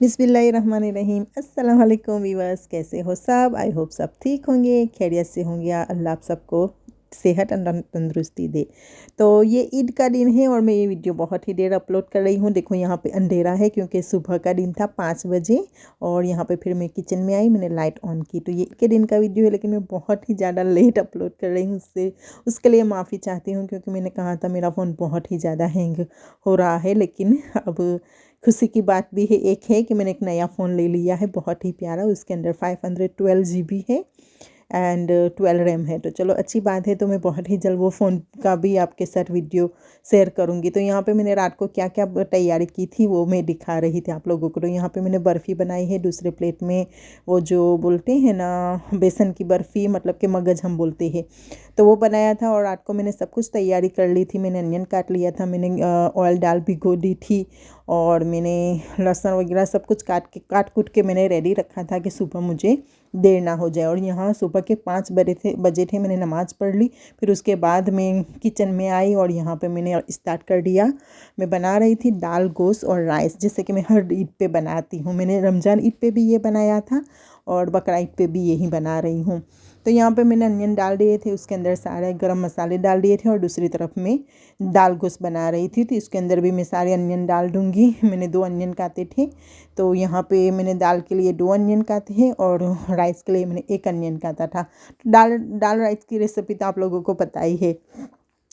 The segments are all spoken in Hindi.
बिस्मिल्लाहिर्रहमानिर्रहीम। अस्सलाम वालेकुम वीवर्स, कैसे हो सब? आई होप सब ठीक होंगे, खैरियत से होंगे। अल्लाह आप सबको सेहत और तंदुरुस्ती दे। तो ये ईद का दिन है और मैं ये वीडियो बहुत ही देर अपलोड कर रही हूँ। देखो यहाँ पे अंधेरा है क्योंकि सुबह का दिन था 5 बजे। और यहाँ पे फिर मैं किचन में आई, मैंने लाइट ऑन की। तो ये ईद के दिन का वीडियो है, लेकिन मैं बहुत ही ज़्यादा लेट अपलोड कर रही हूँ। उससे उसके लिए माफ़ी चाहती हूँ, क्योंकि मैंने कहा था मेरा फ़ोन बहुत ही ज़्यादा हैंग हो रहा है। लेकिन अब खुशी की बात भी है, एक है कि मैंने एक नया फ़ोन ले लिया है, बहुत ही प्यारा। उसके अंदर 512 GB है एंड 12 रैम है। तो चलो अच्छी बात है। तो मैं बहुत ही जल्द वो फ़ोन का भी आपके साथ वीडियो शेयर करूँगी। तो यहाँ पे मैंने रात को क्या क्या तैयारी की थी वो मैं दिखा रही थी आप लोगों को। तो यहाँ पे मैंने बर्फ़ी बनाई है, दूसरे प्लेट में वो जो बोलते हैं ना बेसन की बर्फ़ी, मतलब कि मगज हम बोलते हैं, तो वो बनाया था। और रात को मैंने सब कुछ तैयारी कर ली थी। मैंने अनियन काट लिया था, मैंने ऑयल डाल भिगो दी थी, और मैंने लहसुन वगैरह सब कुछ काट कूट के मैंने रेडी रखा था कि सुबह मुझे देर ना हो जाए। और यहाँ सुबह के 5 बजे थे, मैंने नमाज़ पढ़ ली। फिर उसके बाद मैं किचन में आई और यहाँ पे मैंने स्टार्ट कर दिया। मैं बना रही थी दाल गोश्त और राइस, जैसे कि मैं हर ईद पे बनाती हूँ। मैंने रमज़ान ईद पे भी ये बनाया था और बकरा ईद पे भी यही बना रही हूँ। तो यहाँ पे मैंने अनियन डाल दिए थे, उसके अंदर सारे गरम मसाले डाल दिए थे, और दूसरी तरफ में दाल गोश्त बना रही थी। तो इसके अंदर भी मैं सारे अनियन डाल दूँगी। मैंने 2 अनियन काटे थे, तो यहाँ पे मैंने दाल के लिए 2 अनियन काटे हैं और राइस के लिए मैंने 1 अनियन काटा था। दाल दाल राइस की रेसिपी तो आप लोगों को पता ही है।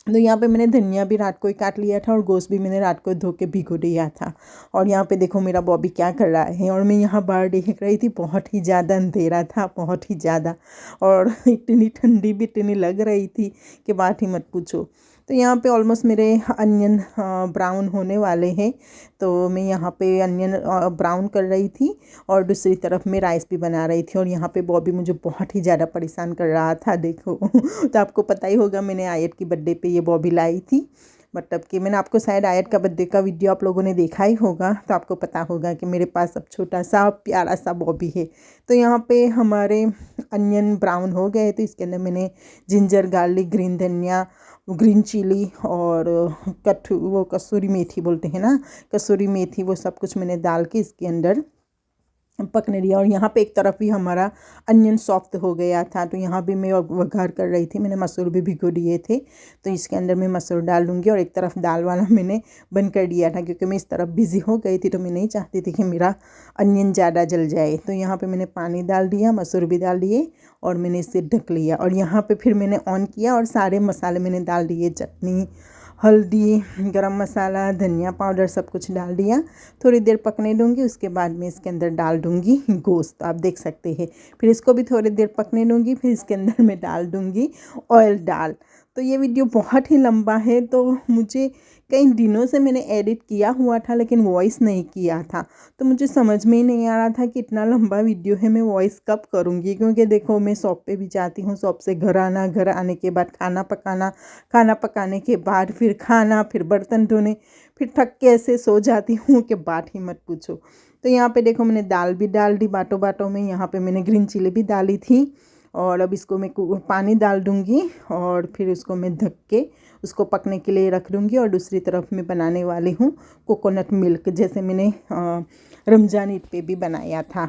तो यहाँ पे मैंने धनिया भी रात को ही काट लिया था और गोश्त भी मैंने रात को धो के भिगो दिया था। और यहाँ पे देखो मेरा बॉबी क्या कर रहा है, और मैं यहाँ बाहर देख रही थी। बहुत ही ज़्यादा अंधेरा था, बहुत ही ज़्यादा, और इतनी ठंडी भी इतनी लग रही थी कि बात ही मत पूछो। तो यहाँ पे ऑलमोस्ट मेरे अनियन ब्राउन होने वाले हैं। तो मैं यहाँ पे अनियन ब्राउन कर रही थी और दूसरी तरफ मैं राइस भी बना रही थी। और यहाँ पे बॉबी मुझे बहुत ही ज़्यादा परेशान कर रहा था, देखो। तो आपको पता ही होगा, मैंने आयत की बर्थडे पे ये बॉबी लाई थी। मतलब कि मैंने आपको शायद आयत का बर्थडे का वीडियो आप लोगों ने देखा ही होगा, तो आपको पता होगा कि मेरे पास अब छोटा सा प्यारा सा बॉबी है। तो यहाँ पे हमारे अनियन ब्राउन हो गए, तो इसके अंदर मैंने जिंजर गार्लिक, ग्रीन धनिया, ग्रीन चिली और वो कसूरी मेथी बोलते हैं ना, कसूरी मेथी, वो सब कुछ मैंने डाल के इसके अंदर पकने दिया। और यहाँ पे एक तरफ भी हमारा अनियन सॉफ्ट हो गया था, तो यहाँ भी मैं वघार कर रही थी। मैंने मसूर भी भिगो दिए थे, तो इसके अंदर मैं मसूर डाल दूँगी। और एक तरफ दाल वाला मैंने बंद कर दिया था, क्योंकि मैं इस तरफ बिज़ी हो गई थी, तो मैं नहीं चाहती थी कि मेरा अनियन ज़्यादा जल जाए। तो यहाँ पर मैंने पानी डाल दिया, मसूर भी डाल दिए, और मैंने इसे ढक लिया। और यहाँ पर फिर मैंने ऑन किया और सारे मसाले मैंने डाल दिए, चटनी, हल्दी, गरम मसाला, धनिया पाउडर, सब कुछ डाल दिया। थोड़ी देर पकने दूँगी, उसके बाद मैं इसके अंदर डाल दूँगी गोश्त, आप देख सकते हैं। फिर इसको भी थोड़ी देर पकने दूँगी, फिर इसके अंदर मैं डाल दूँगी ऑयल डाल। तो ये वीडियो बहुत ही लंबा है, तो मुझे कई दिनों से मैंने एडिट किया हुआ था, लेकिन वॉइस नहीं किया था। तो मुझे समझ में ही नहीं आ रहा था कि इतना लंबा वीडियो है, मैं वॉइस कब करूँगी। क्योंकि देखो मैं शॉप पे भी जाती हूँ, शॉप से घर आना, घर आने के बाद खाना पकाना, खाना पकाने के बाद फिर खाना, फिर बर्तन धोने, फिर थक के ऐसे सो जाती हूँ कि बात ही मत पूछो। तो यहाँ पे देखो मैंने दाल भी डाल दी बातों बातों में। यहाँ पे मैंने ग्रीन चिली भी डाली थी। और अब इसको मैं पानी डाल दूँगी और फिर उसको मैं ढक के उसको पकने के लिए रख दूँगी। और दूसरी तरफ मैं बनाने वाली हूँ कोकोनट मिल्क, जैसे मैंने रमज़ान ईद पे भी बनाया था।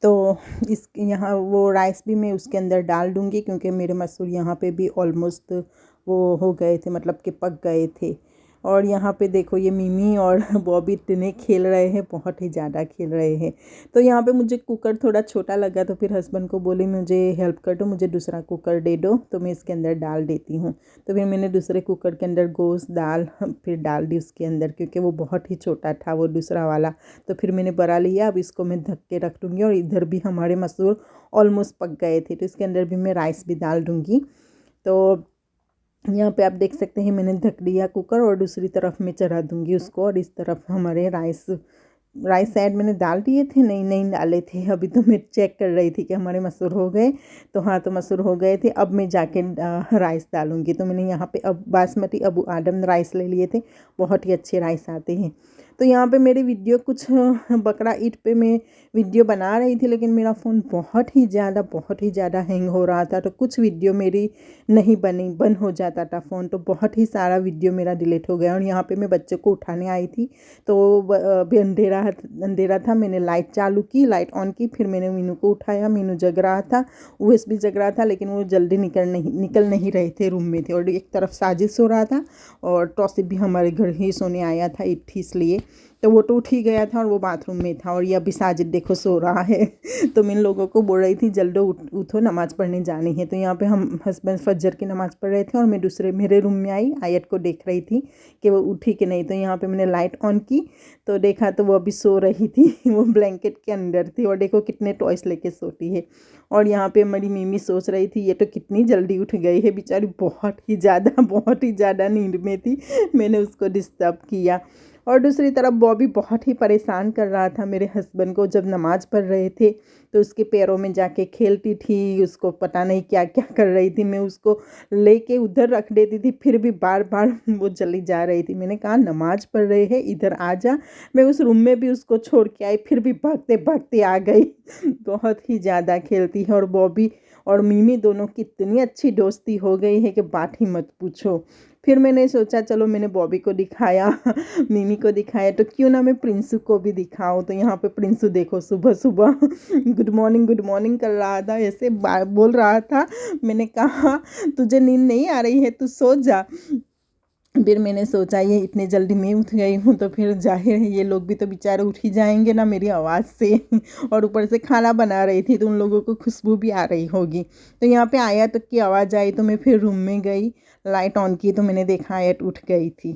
तो इस यहाँ वो राइस भी मैं उसके अंदर डाल दूँगी, क्योंकि मेरे मसूर यहाँ पे भी ऑलमोस्ट वो हो गए थे, मतलब कि पक गए थे। और यहाँ पे देखो ये मिमी और बॉबी इतने खेल रहे हैं, बहुत ही ज़्यादा खेल रहे हैं। तो यहाँ पे मुझे कुकर थोड़ा छोटा लगा, तो फिर हस्बैंड को बोली मुझे हेल्प कर दो, मुझे दूसरा कुकर दे दो, तो मैं इसके अंदर डाल देती हूँ। तो फिर मैंने दूसरे कुकर के अंदर गोश्त दाल फिर डाल दी उसके अंदर, क्योंकि वो बहुत ही छोटा था वो दूसरा वाला। तो फिर मैंने बड़ा लिया। अब इसको मैं ढक के रख दूँगी। और इधर भी हमारे मसूर ऑलमोस्ट पक गए थे, तो इसके अंदर भी मैं राइस भी डाल दूँगी। तो यहाँ पे आप देख सकते हैं मैंने ढक दिया कुकर, और दूसरी तरफ मैं चढ़ा दूँगी उसको। और इस तरफ हमारे राइस शायद मैंने डाल दिए थे, नहीं नहीं डाले थे। अभी तो मैं चेक कर रही थी कि हमारे मसूर हो गए। तो हाँ, तो मसूर हो गए थे। अब मैं जाके राइस डालूँगी। तो मैंने यहाँ पे अब बासमती अबू आदम राइस ले लिए थे, बहुत ही अच्छे राइस आते हैं। तो यहाँ पे मेरी वीडियो कुछ बकरा ईद पे मैं वीडियो बना रही थी, लेकिन मेरा फ़ोन बहुत ही ज़्यादा हैंग हो रहा था, तो कुछ वीडियो मेरी नहीं बनी, बंद हो जाता था फ़ोन, तो बहुत ही सारा वीडियो मेरा डिलीट हो गया। और यहाँ पे मैं बच्चे को उठाने आई थी, तो अभी अंधेरा था, मैंने लाइट चालू की, लाइट ऑन की, फिर मैंने मीनू को उठाया। मीनू जग रहा था, उवेस भी जग रहा था, लेकिन वो जल्दी निकल नहीं रहे थे, रूम में थे। और एक तरफ साजिद सो रहा था और तौसिफ भी हमारे घर ही सोने आया था ईद थी इसलिए, तो वो तो उठ ही गया था और वो बाथरूम में था। और ये अभी साजिद देखो सो रहा है। तो मैं इन लोगों को बोल रही थी जल्दी उठो, नमाज़ पढ़ने जानी है। तो यहाँ पे हम हस्बैंड फजर की नमाज़ पढ़ रहे थे और मैं दूसरे मेरे रूम में आई, आयत को देख रही थी कि वो उठी कि नहीं। तो यहाँ पे मैंने लाइट ऑन की तो देखा तो वो अभी सो रही थी। वो ब्लैंकेट के अंदर थी और देखो कितने टॉयस लेके सोती है। और यहाँ पे मेरी मिमी सोच रही थी ये तो कितनी जल्दी उठ गई है बेचारी, बहुत ही ज़्यादा नींद में थी, मैंने उसको डिस्टर्ब किया। और दूसरी तरफ बॉबी बहुत ही परेशान कर रहा था मेरे हस्बैंड को, जब नमाज़ पढ़ रहे थे तो उसके पैरों में जाके खेलती थी, उसको पता नहीं क्या क्या कर रही थी। मैं उसको लेके उधर रख देती थी, फिर भी बार बार वो चली जा रही थी। मैंने कहा नमाज़ पढ़ रहे हैं, इधर आ जा। मैं उस रूम में भी उसको छोड़ के आई, फिर भी भागते भागते आ गई। बहुत ही ज़्यादा खेलती है। और बॉबी और मिमी दोनों की इतनी अच्छी दोस्ती हो गई है कि बात ही मत पूछो। फिर मैंने सोचा चलो, मैंने बॉबी को दिखाया, मिमी को दिखाया, तो क्यों ना मैं प्रिंसू को भी दिखाऊं। तो यहाँ पे प्रिंसू देखो सुबह सुबह गुड मॉर्निंग कर रहा था, ऐसे बोल रहा था। मैंने कहा तुझे नींद नहीं आ रही है, तू सो जा। फिर मैंने सोचा ये इतने जल्दी मैं उठ गई हूँ तो फिर जाहिर है ये लोग भी तो बेचारे उठ ही जाएंगे ना मेरी आवाज़ से। और ऊपर से खाना बना रही थी तो उन लोगों को खुशबू भी आ रही होगी। तो यहाँ पे आया तक की आवाज़ आई तो मैं फिर रूम में गई, लाइट ऑन की तो मैंने देखा आयत उठ गई थी।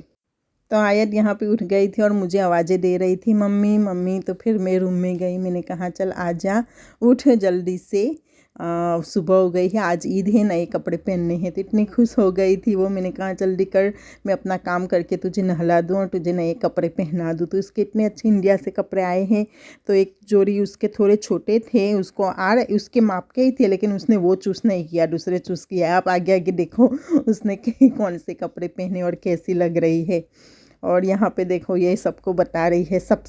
तो आयत यहाँ पे उठ गई थी और मुझे आवाज़ें दे रही थी मम्मी मम्मी। तो फिर मैं रूम में गई, मैंने कहा चल आजा, उठ जल्दी से, सुबह हो गई है, आज ईद है, नए कपड़े पहनने हैं। तो इतनी खुश हो गई थी वो, मैंने कहा जल्दी कर, मैं अपना काम करके तुझे नहला दूँ और तुझे नए कपड़े पहना दूँ। तो उसके इतने अच्छे इंडिया से कपड़े आए हैं। तो एक जोड़ी उसके थोड़े छोटे थे, उसको उसके माप के ही थे, लेकिन उसने वो चूज़ नहीं किया, दूसरे चूज़ किया। आप आगे आगे देखो उसने कौन से कपड़े पहने और कैसी लग रही है। और यहाँ पे देखो ये सबको बता रही है, सब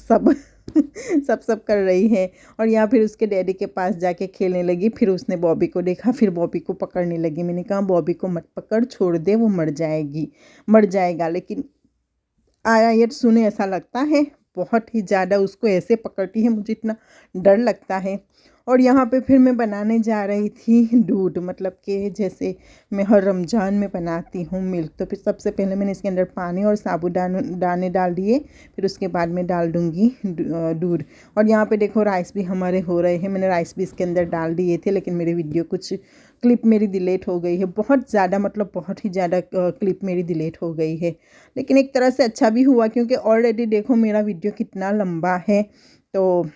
सब कर रही है। और यहाँ फिर उसके डैडी के पास जाके खेलने लगी। फिर उसने बॉबी को देखा, फिर बॉबी को पकड़ने लगी। मैंने कहा बॉबी को मत पकड़, छोड़ दे, वो मर जाएगा। लेकिन आया ये सुने ऐसा लगता है बहुत ही ज़्यादा उसको ऐसे पकड़ती है, मुझे इतना डर लगता है। और यहाँ पे फिर मैं बनाने जा रही थी दूध, मतलब कि जैसे मैं हर रमज़ान में बनाती हूँ मिल्क। तो फिर सबसे पहले मैंने इसके अंदर पानी और साबुदाने डाल दिए, फिर उसके बाद में डाल दूँगी दूध। और यहाँ पे देखो राइस भी हमारे हो रहे हैं, मैंने राइस भी इसके अंदर डाल दिए थे, लेकिन मेरी वीडियो कुछ क्लिप मेरी डिलीट हो गई है, बहुत ज़्यादा, मतलब बहुत ही ज़्यादा क्लिप मेरी डिलीट हो गई है। लेकिन एक तरह से अच्छा भी हुआ क्योंकि ऑलरेडी देखो मेरा वीडियो कितना लंबा है, तो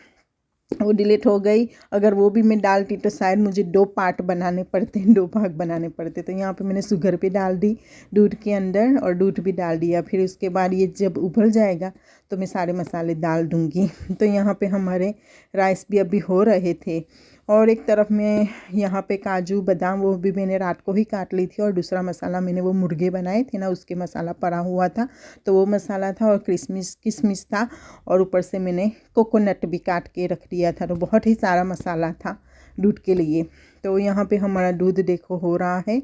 वो डिलीट हो गई। अगर वो भी मैं डालती तो शायद मुझे 2 पार्ट बनाने पड़ते, 2 भाग बनाने पड़ते। तो यहाँ पे मैंने शुगर भी डाल दी दूध के अंदर और दूध भी डाल दिया। फिर उसके बाद ये जब उबल जाएगा तो मैं सारे मसाले डाल दूँगी। तो यहाँ पे हमारे राइस भी अभी हो रहे थे। और एक तरफ में यहाँ पे काजू बादाम वो भी मैंने रात को ही काट ली थी। और दूसरा मसाला मैंने वो मुर्गे बनाए थे ना, उसके मसाला पड़ा हुआ था, तो वो मसाला था। और किशमिश था, और ऊपर से मैंने कोकोनट भी काट के रख दिया था। तो बहुत ही सारा मसाला था दूध के लिए। तो यहाँ पे हमारा दूध देखो हो रहा है।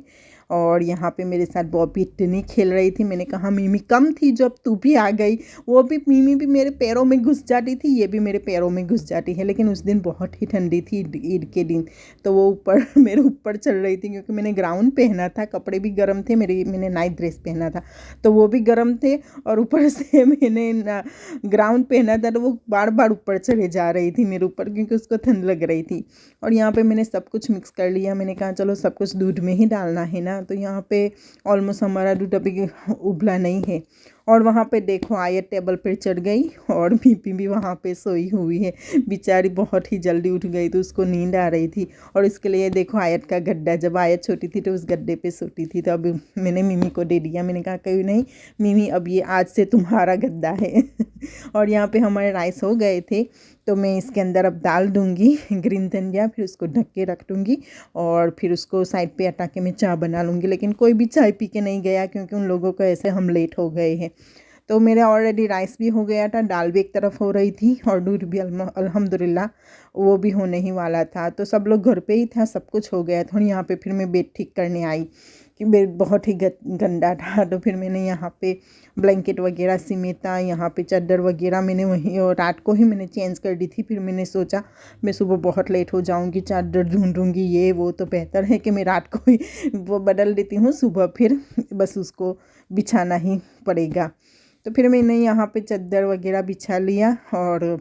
और यहाँ पे मेरे साथ बॉबी इतनी खेल रही थी, मैंने कहा मिमी कम थी जब तू भी आ गई। वो भी मिमी भी मेरे पैरों में घुस जाती थी, ये भी मेरे पैरों में घुस जाती है। लेकिन उस दिन बहुत ही ठंडी थी ईद के दिन, तो वो ऊपर मेरे ऊपर चढ़ रही थी क्योंकि मैंने ग्राउन पहना था, कपड़े भी गर्म थे, मैंने नाइट ड्रेस पहना था तो वो भी गर्म थे। और ऊपर से मैंने ग्राउन पहना था तो वो बार बार ऊपर चढ़े जा रही थी मेरे ऊपर, क्योंकि उसको ठंड लग रही थी। और यहाँ पे मैंने सब कुछ मिक्स कर लिया, मैंने कहा चलो सब कुछ दूध में ही डालना है ना। तो यहाँ पे ऑलमोस्ट हमारा दूध अभी उबला नहीं है। और वहाँ पे देखो आयत टेबल पर चढ़ गई और पीपी भी वहाँ पे सोई हुई है, बेचारी बहुत ही जल्दी उठ गई, तो उसको नींद आ रही थी। और इसके लिए देखो आयत का गड्ढा, जब आयत छोटी थी तो उस गड्ढे पे सोती थी, तो अब मैंने मिमी को दे दिया। मैंने कहा कहीं नहीं मिमी, अब ये आज से तुम्हारा गड्ढा है। और यहाँ पे हमारे राइस हो गए थे, तो मैं इसके अंदर अब डाल दूँगी ग्रीन धनिया, फिर उसको ढक के रख दूँगी और फिर उसको साइड पे हटा के मैं चाय बना लूँगी। लेकिन कोई भी चाय पी के नहीं गया क्योंकि उन लोगों को ऐसे हम लेट हो गए हैं। तो मेरा ऑलरेडी राइस भी हो गया था, दाल भी एक तरफ हो रही थी और दूध भी अल्हम्दुलिल्लाह वो भी होने ही वाला था। तो सब लोग घर पे ही था, सब कुछ हो गया था। और यहाँ पे फिर मैं बेड ठीक करने आई कि बेड बहुत ही गंदा था। तो फिर मैंने यहाँ पे ब्लैंकेट वगैरह सिमेटा, यहाँ पे चादर वगैरह मैंने वहीं और रात को ही मैंने चेंज कर दी थी। फिर मैंने सोचा मैं सुबह बहुत लेट हो जाऊँगी, चादर ढूंढूंगी ये वो, तो बेहतर है कि मैं रात को ही वो बदल देती हूँ, सुबह फिर बस उसको बिछाना ही पड़ेगा। तो फिर मैंने यहाँ पे चादर वगैरह बिछा लिया और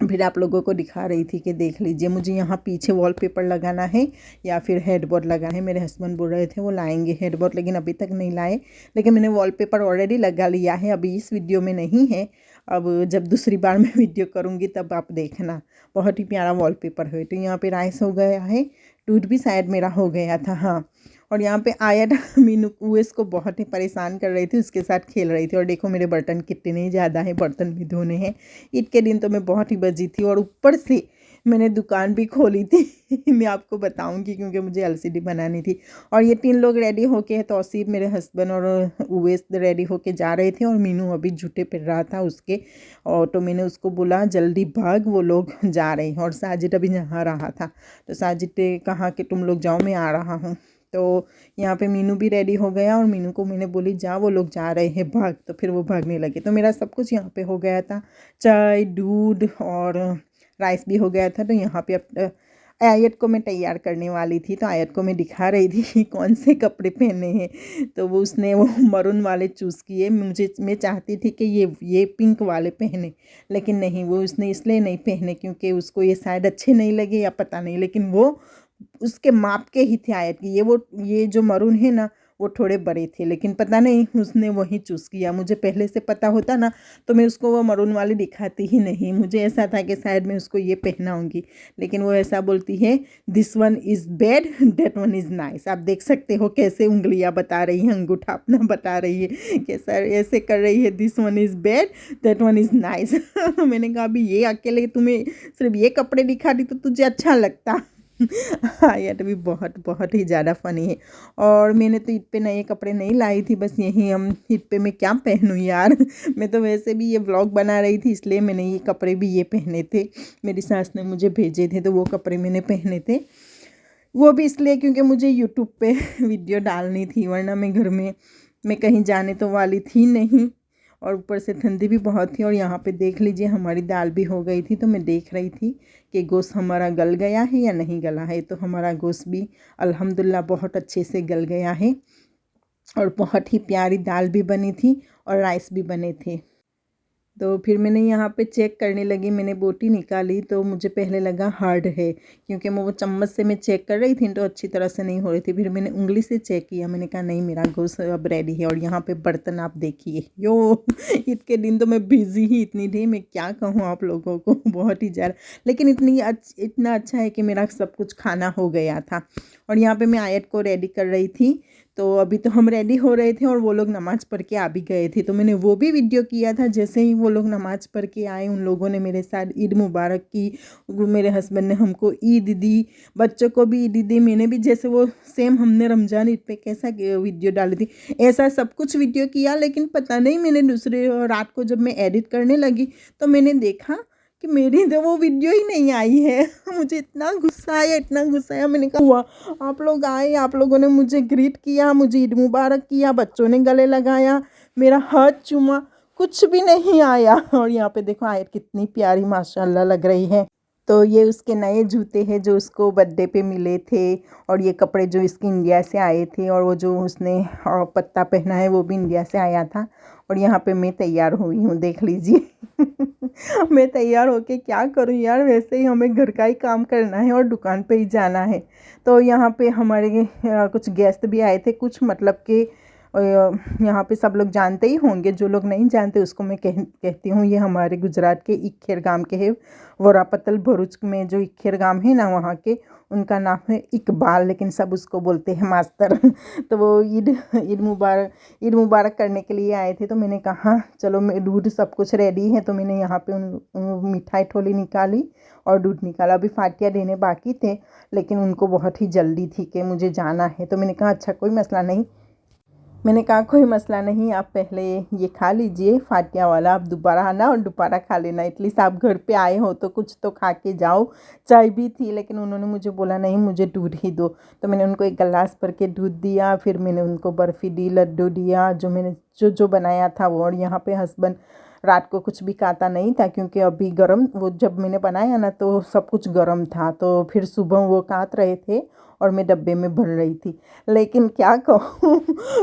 फिर आप लोगों को दिखा रही थी कि देख लीजिए मुझे यहाँ पीछे वॉलपेपर लगाना है या फिर हेडबोर्ड लगाना है। मेरे हस्बैंड बोल रहे थे वो लाएंगे हेडबोर्ड, लेकिन अभी तक नहीं लाए। लेकिन मैंने वॉलपेपर ऑलरेडी लगा लिया है, अभी इस वीडियो में नहीं है। अब जब दूसरी बार मैं वीडियो करूँगी तब आप देखना, बहुत ही प्यारा वॉलपेपर है। तो यहाँ पे राइस हो गया है, दूध भी शायद मेरा हो गया था, हाँ। और यहाँ पे आया था मीनू उवेस को बहुत ही परेशान कर रही थी, उसके साथ खेल रही थी। और देखो मेरे बर्तन कितने ज़्यादा हैं, बर्तन भी धोने हैं। ईद के दिन तो मैं बहुत ही बजी थी और ऊपर से मैंने दुकान भी खोली थी मैं आपको बताऊंगी क्योंकि मुझे एलसीडी बनानी थी। और ये 3 लोग रेडी होके, तौसीफ मेरे हस्बैंड और उवेस रेडी होके जा रहे थे और मीनू अभी जूते पहन रहा था उसके। और तो मैंने उसको बोला जल्दी भाग, वो लोग जा रहे हैं। और साजिद अभी नहा रहा था, तो साजिद ने कहा कि तुम लोग जाओ मैं आ रहा हूँ। तो यहाँ पे मीनू भी रेडी हो गया और मीनू को मैंने बोली जा वो लोग जा रहे हैं भाग, तो फिर वो भागने लगे। तो मेरा सब कुछ यहाँ पे हो गया था, चाय दूध और राइस भी हो गया था। तो यहाँ पे अब आयत को मैं तैयार करने वाली थी, तो आयत को मैं दिखा रही थी कि कौन से कपड़े पहने हैं। तो वो उसने वो मरून वाले चूज़ किए। मैं चाहती थी कि ये पिंक वाले पहने, लेकिन नहीं, वो उसने इसलिए नहीं पहने क्योंकि उसको ये शायद अच्छे नहीं लगे या पता नहीं, लेकिन वो उसके माप के ही थे आयत की। ये जो मरून है ना वो थोड़े बड़े थे, लेकिन पता नहीं उसने वही चूज़ किया। मुझे पहले से पता होता ना तो मैं उसको वो मरून वाली दिखाती ही नहीं। मुझे ऐसा था कि शायद मैं उसको ये पहनाऊँगी, लेकिन वो ऐसा बोलती है this one is bad that one is nice. आप देख सकते हो कैसे उंगलियाँ बता रही हैं, अंगूठा अपना बता रही है कि सर ऐसे कर रही है, this one is bad that one is nice मैंने कहा अभी ये अकेले तुम्हें सिर्फ ये कपड़े दिखा दी तो तुझे अच्छा लगता आयत भी बहुत बहुत ही ज़्यादा फ़नी है। और मैंने तो ईद पे नए कपड़े नहीं लाई थी, बस यही हम ईद पे मैं क्या पहनूँ यार मैं तो वैसे भी ये व्लॉग बना रही थी, इसलिए मैंने ये कपड़े भी ये पहने थे। मेरी सास ने मुझे भेजे थे तो वो कपड़े मैंने पहने थे। वो भी इसलिए क्योंकि मुझे यूट्यूब पे वीडियो डालनी थी, वरना मैं घर में मैं कहीं जाने तो वाली थी नहीं। और ऊपर से ठंडी भी बहुत थी। और यहाँ पे देख लीजिए हमारी दाल भी हो गई थी, तो मैं देख रही थी कि गोश्त हमारा गल गया है या नहीं गला है। तो हमारा गोश्त भी अल्हम्दुलिल्लाह बहुत अच्छे से गल गया है और बहुत ही प्यारी दाल भी बनी थी और राइस भी बने थे। तो फिर मैंने यहाँ पे चेक करने लगी, मैंने बोटी निकाली तो मुझे पहले लगा हार्ड है, क्योंकि मैं वो चम्मच से मैं चेक कर रही थी तो अच्छी तरह से नहीं हो रही थी। फिर मैंने उंगली से चेक किया, मैंने कहा नहीं मेरा गोश्त अब रेडी है। और यहाँ पे बर्तन आप देखिए यो ईद के दिन तो मैं बिज़ी ही इतनी थी, मैं क्या कहूँ आप लोगों को बहुत ही ज़्यादा। लेकिन इतना अच्छा है कि मेरा सब कुछ खाना हो गया था। और यहाँ पर मैं आयत को रेडी कर रही थी। तो अभी तो हम रेडी हो रहे थे और वो लोग नमाज़ पढ़ के आ भी गए थे, तो मैंने वो भी वीडियो किया था। जैसे ही वो लोग नमाज़ पढ़ के आए उन लोगों ने मेरे साथ ईद मुबारक की, मेरे हस्बैंड ने हमको ईद दी, बच्चों को भी ईद दी, मैंने भी जैसे वो सेम हमने रमज़ान ईद पे कैसा वीडियो डाली थी ऐसा सब कुछ वीडियो किया। लेकिन पता नहीं मैंने दूसरे रात को जब मैं एडिट करने लगी तो मैंने देखा कि मेरी तो वो वीडियो ही नहीं आई है मुझे इतना गुस्सा आया, मैंने कहा हुआ आप लोग आए, आप लोगों ने मुझे ग्रीट किया, मुझे ईद मुबारक किया, बच्चों ने गले लगाया, मेरा हाथ चूमा, कुछ भी नहीं आया। और यहाँ पे देखो आयत कितनी प्यारी माशाल्लाह लग रही है। तो ये उसके नए जूते हैं जो उसको बर्थडे पे मिले थे, और ये कपड़े जो इसके इंडिया से आए थे, और वो जो उसने पत्ता पहना है वो भी इंडिया से आया था। और यहाँ पे मैं तैयार हुई हूँ, देख लीजिए मैं तैयार होके क्या करूँ यार, वैसे ही हमें घर का ही काम करना है और दुकान पे ही जाना है। तो यहाँ पे हमारे कुछ गेस्ट भी आए थे, कुछ मतलब कि यहाँ पे सब लोग जानते ही होंगे, जो लोग नहीं जानते उसको मैं कहती हूँ। ये हमारे गुजरात के इक्खेर गांव के हैं, वरापतल भरूच में जो इक्खेर गांव है ना वहाँ के, उनका नाम है इकबाल, लेकिन सब उसको बोलते हैं मास्टर तो वो ईद मुबारक करने के लिए आए थे। तो मैंने कहा चलो मैं दूध सब कुछ रेडी है, तो मैंने यहाँ पे उन मिठाई ठोली निकाली और दूध निकाला। अभी फातिया देने बाकी थे, लेकिन उनको बहुत ही जल्दी थी कि मुझे जाना है, तो मैंने कहा अच्छा कोई मसला नहीं, मैंने कहा कोई मसला नहीं, आप पहले ये खा लीजिए फातिया वाला, आप दोबारा आना और दोबारा खा लेना, एटलीस्ट आप घर पे आए हो तो कुछ तो खा के जाओ। चाय भी थी लेकिन उन्होंने मुझे बोला नहीं मुझे दूध ही दो, तो मैंने उनको एक गिलास भर के दूध दिया, फिर मैंने उनको बर्फ़ी दी, लड्डू दिया, जो मैंने जो बनाया था वो। और यहाँ पे हस्बैंड रात को कुछ भी खाता नहीं था क्योंकि अभी गर्म, वो जब मैंने बनाया ना तो सब कुछ गर्म था, तो फिर सुबह वो काट रहे थे और मैं डब्बे में भर रही थी। लेकिन क्या कहूँ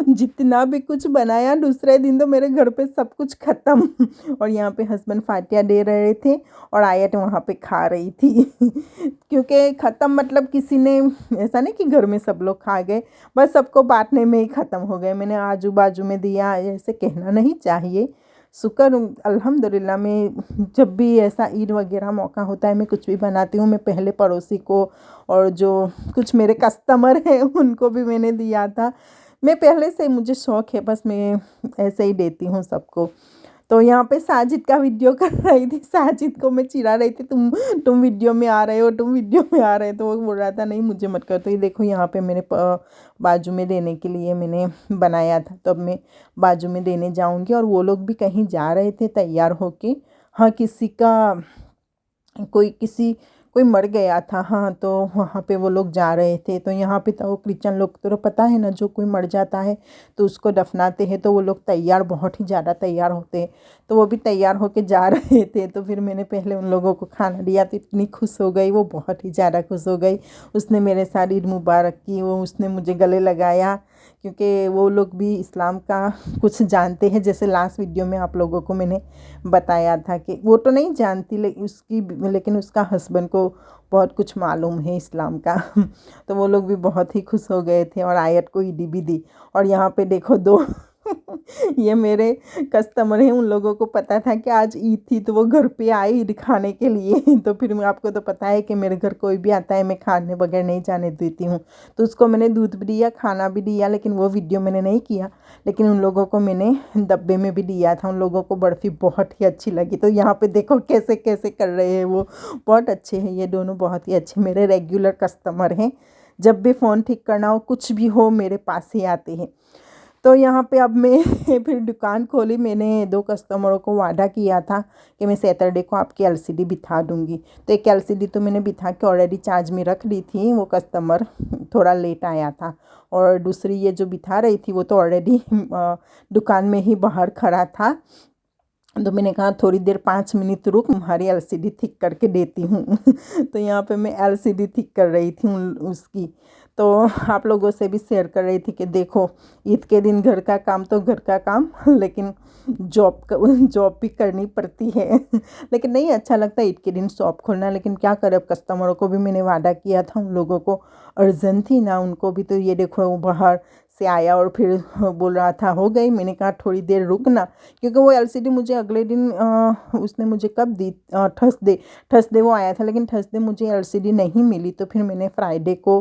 जितना भी कुछ बनाया दूसरे दिन तो मेरे घर पे सब कुछ ख़त्म। और यहाँ पे हस्बैंड फातिया दे रहे थे और आयत वहाँ पे खा रही थी क्योंकि ख़त्म मतलब किसी ने, ऐसा नहीं कि घर में सब लोग खा गए, बस सबको बांटने में ही ख़त्म हो गए। मैंने आजू बाजू में दिया, ऐसे कहना नहीं चाहिए। शुक्र अल्हम्दुलिल्लाह, मैं जब भी ऐसा ईद वगैरह मौका होता है मैं कुछ भी बनाती हूँ, मैं पहले पड़ोसी को और जो कुछ मेरे कस्टमर हैं उनको भी मैंने दिया था। मैं पहले से, मुझे शौक़ है, बस मैं ऐसे ही देती हूँ सबको। तो यहाँ पे साजिद का वीडियो कर रही थी, साजिद को मैं चिढ़ा रही थी, तुम वीडियो में आ रहे हो, तुम वीडियो में आ रहे हो, तो वो बोल रहा था नहीं मुझे मत कर। तो ये देखो यहाँ पे मैंने बाजू में देने के लिए मैंने बनाया था, तो अब मैं बाजू में देने जाऊँगी। और वो लोग भी कहीं जा रहे थे तैयार होके, हाँ किसी का कोई मर गया था, हाँ तो वहाँ पे वो लोग जा रहे थे। तो यहाँ पे तो क्रिश्चियन लोग तो पता है ना, जो कोई मर जाता है तो उसको दफनाते हैं, तो वो लोग तैयार, बहुत ही ज़्यादा तैयार होते हैं, तो वो भी तैयार होके जा रहे थे। तो फिर मैंने पहले उन लोगों को खाना दिया तो इतनी खुश हो गई, वो बहुत ही ज़्यादा खुश हो गई। उसने मेरे साथ ईद मुबारक की, वो उसने मुझे गले लगाया, क्योंकि वो लोग भी इस्लाम का कुछ जानते हैं। जैसे लास्ट वीडियो में आप लोगों को मैंने बताया था कि वो तो नहीं जानती, लेकिन उसका हस्बैंड को बहुत कुछ मालूम है इस्लाम का तो वो लोग भी बहुत ही खुश हो गए थे और आयत को ईदी भी दी। और यहाँ पे देखो दो ये मेरे कस्टमर हैं, उन लोगों को पता था कि आज ईद थी तो वो घर पे आए ईद खाने के लिए तो फिर आपको तो पता है कि मेरे घर कोई भी आता है मैं खाने बगैर नहीं जाने देती हूँ। तो उसको मैंने दूध भी दिया, खाना भी दिया, लेकिन वो वीडियो मैंने नहीं किया, लेकिन उन लोगों को मैंने डब्बे में भी दिया था। उन लोगों को बर्फ़ी बहुत ही अच्छी लगी। तो यहाँ पे देखो कैसे कैसे कर रहे हैं, वो बहुत अच्छे हैं, ये दोनों बहुत ही अच्छे मेरे रेगुलर कस्टमर हैं। जब भी फ़ोन ठीक करना हो, कुछ भी हो, मेरे पास ही आते हैं। तो यहाँ पे अब मैं फिर दुकान खोली। मैंने 2 कस्टमरों को वादा किया था कि मैं सैटरडे को आपकी एलसीडी बिठा दूँगी। तो एक एलसीडी तो मैंने बिठा के ऑलरेडी चार्ज में रख दी थी, वो कस्टमर थोड़ा लेट आया था। और दूसरी ये जो बिठा रही थी वो तो ऑलरेडी दुकान में ही बाहर खड़ा था। तो मैंने कहा थोड़ी देर 5 मिनट रुक, तुम्हारी एलसीडी ठीक करके देती हूँ तो यहाँ पे मैं एलसीडी ठीक कर रही थी उसकी। तो आप लोगों से भी शेयर कर रही थी कि देखो ईद के दिन घर का काम तो घर का काम, लेकिन जॉब भी करनी पड़ती है लेकिन नहीं अच्छा लगता ईद के दिन शॉप खोलना, लेकिन क्या करें, अब कस्टमरों को भी मैंने वादा किया था, उन लोगों को अर्जेंट थी ना उनको भी। तो ये देखो वो बाहर से आया और फिर बोल रहा था हो गई। मैंने कहा थोड़ी देर रुकना, क्योंकि वो एलसीडी मुझे अगले दिन उसने मुझे कब दी, थर्सडे वो आया था, लेकिन थर्सडे मुझे एलसीडी नहीं मिली। तो फिर मैंने फ्राइडे को,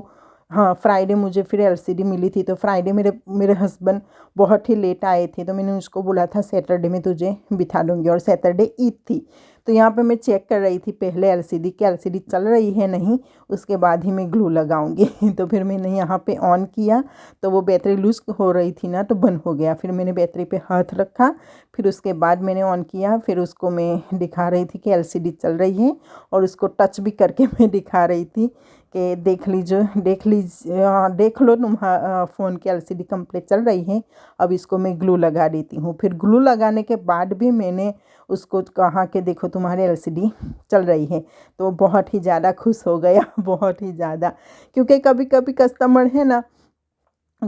हाँ फ्राइडे मुझे फिर एलसीडी मिली थी। तो फ्राइडे मेरे हस्बैंड बहुत ही लेट आए थे, तो मैंने उसको बोला था सैटरडे में तुझे बिठा दूँगी, और सैटरडे ईद थी। तो यहाँ पे मैं चेक कर रही थी पहले एलसीडी की एलसीडी चल रही है नहीं, उसके बाद ही मैं ग्लू लगाऊंगी तो फिर मैंने यहाँ पे ऑन किया तो वो बैटरी लूज़ हो रही थी ना, तो बंद हो गया। फिर मैंने बैटरी पे हाथ रखा, फिर उसके बाद मैंने ऑन किया, फिर उसको मैं दिखा रही थी कि एलसीडी चल रही है, और उसको टच भी करके मैं दिखा रही थी कि देख लो तुम्हारा फ़ोन की एलसीडी कंप्लीट चल रही है। अब इसको मैं ग्लू लगा देती हूँ। फिर ग्लू लगाने के बाद भी मैंने उसको कहा कि देखो तुम्हारी एलसीडी चल रही है। तो बहुत ही ज़्यादा खुश हो गया बहुत ही ज़्यादा, क्योंकि कभी कभी कस्टमर है ना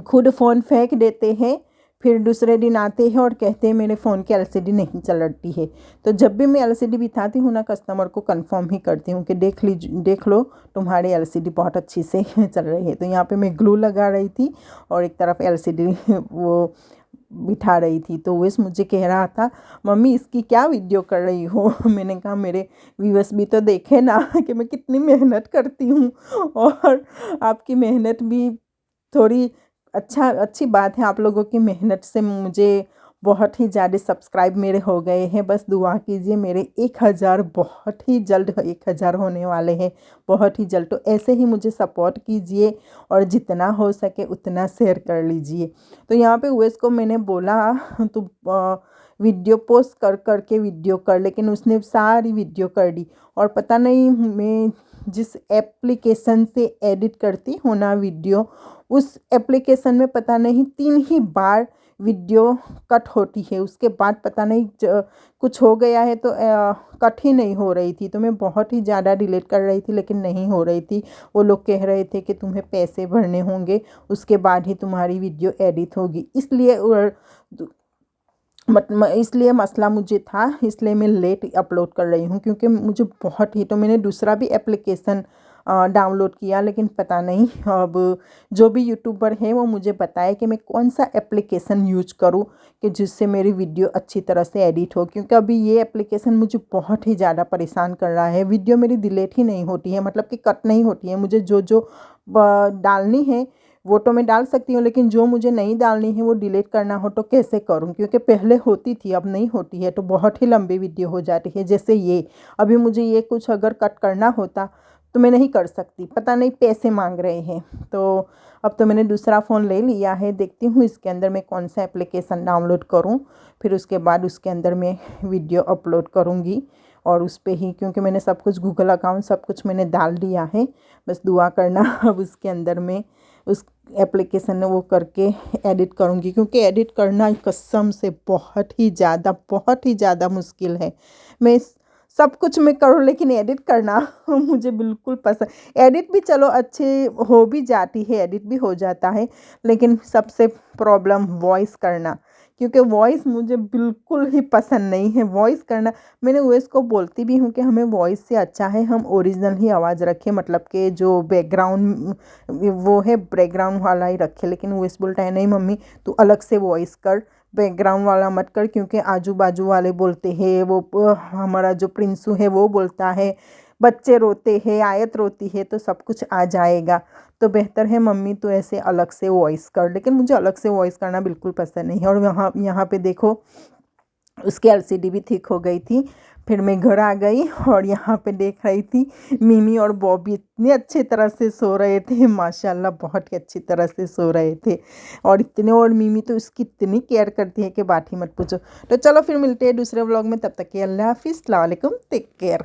खुद फ़ोन फेंक देते हैं, फिर दूसरे दिन आते हैं और कहते हैं मेरे फ़ोन की एलसीडी नहीं चल रही है। तो जब भी मैं एलसीडी बिठाती हूँ ना, कस्टमर को कंफर्म ही करती हूँ कि देख लो तुम्हारी एलसीडी बहुत अच्छी से चल रही है। तो यहाँ पे मैं ग्लू लगा रही थी और एक तरफ एलसीडी वो बिठा रही थी। तो वैसे मुझे कह रहा था मम्मी इसकी क्या वीडियो कर रही हो मैंने कहा मेरे व्यूअर्स भी तो देखे ना कि मैं कितनी मेहनत करती हूँ, और आपकी मेहनत भी थोड़ी अच्छी बात है। आप लोगों की मेहनत से मुझे बहुत ही ज़्यादा सब्सक्राइब मेरे हो गए हैं। बस दुआ कीजिए, मेरे 1000 बहुत ही जल्द 1000 होने वाले हैं, बहुत ही जल्द। तो ऐसे ही मुझे सपोर्ट कीजिए और जितना हो सके उतना शेयर कर लीजिए। तो यहाँ पे उवैस को मैंने बोला तो वीडियो पोस्ट कर कर के वीडियो कर, लेकिन उसने सारी वीडियो कर दी। और पता नहीं मैं जिस एप्लीकेशन से एडिट करती हूँ ना वीडियो, उस एप्लीकेशन में पता नहीं 3 ही बार वीडियो कट होती है। उसके बाद पता नहीं कुछ हो गया है तो कट ही नहीं हो रही थी। तो मैं बहुत ही ज़्यादा डिलीट कर रही थी लेकिन नहीं हो रही थी। वो लोग कह रहे थे कि तुम्हें पैसे भरने होंगे, उसके बाद ही तुम्हारी वीडियो एडिट होगी। इसलिए मसला मुझे था, इसलिए मैं लेट अपलोड कर रही हूँ, क्योंकि मुझे बहुत ही, तो मैंने दूसरा भी एप्लीकेशन डाउनलोड किया, लेकिन पता नहीं अब जो भी यूट्यूबर है वो मुझे बताए कि मैं कौन सा एप्लीकेशन यूज करूँ कि जिससे मेरी वीडियो अच्छी तरह से एडिट हो। क्योंकि अभी ये एप्लीकेशन मुझे बहुत ही ज़्यादा परेशान कर रहा है। वीडियो मेरी डिलीट ही नहीं होती है, मतलब कि कट नहीं होती है। मुझे जो जो डालनी है वो तो मैं डाल सकती हूँ, लेकिन जो मुझे नहीं डालनी है वो डिलीट करना हो तो कैसे करूँ? क्योंकि पहले होती थी, अब नहीं होती है, तो बहुत ही लंबी वीडियो हो जाती है। जैसे ये अभी मुझे ये कुछ अगर कट करना होता तो मैं नहीं कर सकती, पता नहीं पैसे मांग रहे हैं। तो अब तो मैंने दूसरा फ़ोन ले लिया है, देखती हूँ इसके अंदर मैं कौन सा एप्लीकेशन डाउनलोड करूँ, फिर उसके बाद उसके अंदर मैं वीडियो अपलोड करूँगी। और उस पर ही, क्योंकि मैंने सब कुछ गूगल अकाउंट सब कुछ मैंने डाल दिया है, बस दुआ करना अब उसके अंदर में उस एप्लीकेशन में वो करके एडिट करूँगी। क्योंकि एडिट करना कसम से बहुत ही ज़्यादा मुश्किल है। मैं सब कुछ मैं करूँ लेकिन एडिट करना मुझे बिल्कुल पसंद। एडिट भी चलो अच्छे हो भी जाती है, एडिट भी हो जाता है, लेकिन सबसे प्रॉब्लम वॉइस करना, क्योंकि वॉइस मुझे बिल्कुल ही पसंद नहीं है वॉइस करना। मैंने उवैस को बोलती भी हूँ कि हमें वॉइस से अच्छा है हम ओरिजिनल ही आवाज़ रखें, मतलब कि जो बैकग्राउंड वो है बैकग्राउंड वाला ही रखे। लेकिन उवैस बोलता है नहीं मम्मी तू अलग से वॉइस कर, बैकग्राउंड वाला मत कर, क्योंकि आजू बाजू वाले बोलते हैं, वो हमारा जो प्रिंसू है वो बोलता है, बच्चे रोते हैं, आयत रोती है, तो सब कुछ आ जाएगा। तो बेहतर है मम्मी तो ऐसे अलग से वॉइस कर। लेकिन मुझे अलग से वॉइस करना बिल्कुल पसंद नहीं है। और यहाँ पे देखो उसकी एलसीडी भी ठीक हो गई थी। फिर मैं घर आ गई और यहाँ पे देख रही थी मिमी और बॉबी इतने अच्छे तरह से सो रहे थे, माशाल्लाह बहुत ही अच्छी तरह से सो रहे थे। और मिमी तो उसकी इतनी केयर करती है कि बात ही मत पूछो। तो चलो फिर मिलते हैं दूसरे व्लॉग में, तब तक के अल्लाह हाफिज़, अस्सलाम वालेकुम, टेक केयर।